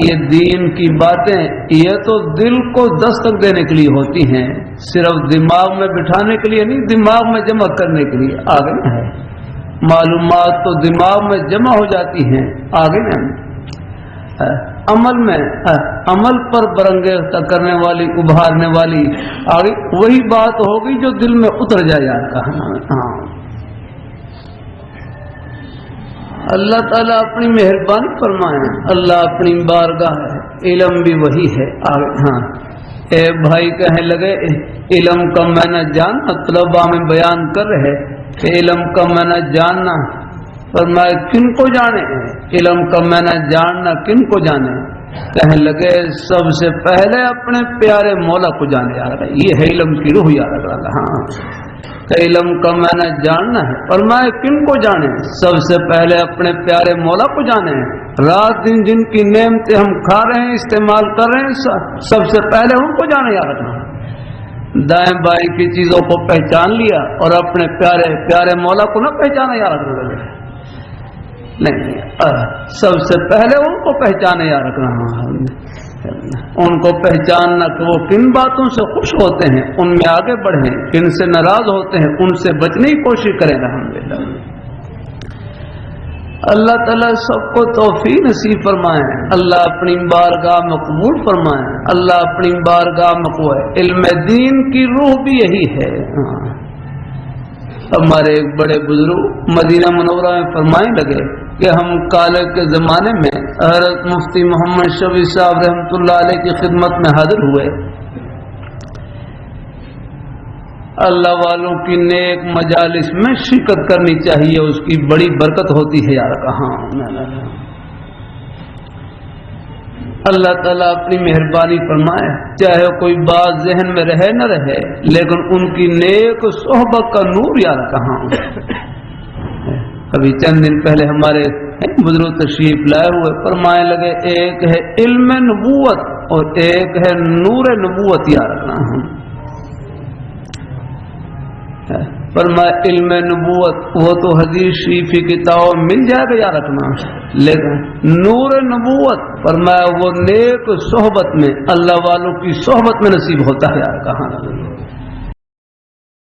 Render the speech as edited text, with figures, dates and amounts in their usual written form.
یہ دین کی باتیں یہ تو دل کو دستک دینے کے لیے ہوتی ہیں، صرف دماغ میں بٹھانے کے لیے نہیں، دماغ میں جمع کرنے کے لیے آگے نہ ہے۔ معلومات تو دماغ میں جمع ہو جاتی ہیں، آگے نہ عمل پر برانگیختہ کرنے والی، ابھارنے والی آگے وہی بات ہوگی جو دل میں اتر جائے یار کہاں۔ اللہ تعالیٰ اپنی مہربانی فرمائے، اللہ اپنی بارگاہ ہے، علم بھی وہی ہے آگے۔ ہاں اے بھائی کہنے لگے علم کا میں نہ جاننا، طلباء میں بیان کر رہے کہ علم کا میں نہ جاننا، فرمائے کن کو جانے، علم کا میں نہ جاننا کن کو جانے، کہنے لگے سب سے پہلے اپنے پیارے مولا کو جانے یار، یہ ہے علم کی روح یار۔ ہاں علم کا میں نہ جاننا ہے، فرمائے کن کو جانے، سب سے پہلے اپنے پیارے مولا کو جانے، رات دن جن کی نعمتیں ہم کھا رہے ہیں، استعمال کر رہے ہیں، سب سے پہلے ان کو جانے یار۔ دائیں بائیں کی چیزوں کو پہچان لیا اور اپنے پیارے پیارے مولا کو نہ پہچانا یار، نہیں سب سے پہلے ان کو پہچانے یا رکھنا، ان کو پہچاننا کہ وہ کن باتوں سے خوش ہوتے ہیں ان میں آگے بڑھیں، کن سے ناراض ہوتے ہیں ان سے بچنے کی کوشش کریں۔ الحمدللہ اللہ تعالیٰ سب کو توفیق نصیب فرمائے، اللہ اپنی بارگاہ میں قبول فرمائے، اللہ اپنی بارگاہ میں قبول۔ علم دین کی روح بھی یہی ہے۔ ہمارے ایک بڑے بزرگ مدینہ منورہ میں فرمائیں لگے کہ ہم کالے کے زمانے میں حضرت مفتی محمد شفیع صاحب رحمۃ اللہ علیہ کی خدمت میں حاضر ہوئے۔ اللہ والوں کی نیک مجالس میں شرکت کرنی چاہیے، اس کی بڑی برکت ہوتی ہے یار کہاں۔ اللہ تعالیٰ اپنی مہربانی فرمائے، چاہے کوئی بات ذہن میں رہے نہ رہے لیکن ان کی نیک صحبت کا نور یار کہاں۔ ابھی چند دن پہلے ہمارے بزرگ تشریف لائے ہوئے، فرمائے لگے ایک ہے علم نبوت اور ایک ہے نور نبوت یا رکھنا۔ فرمائے علم نبوت وہ تو حدیث شریف کی کتابوں مل جائے گا یا رکھنا، لیکن نور نبوت فرمایا وہ نیک صحبت میں، اللہ والوں کی صحبت میں نصیب ہوتا ہے یار کہاں۔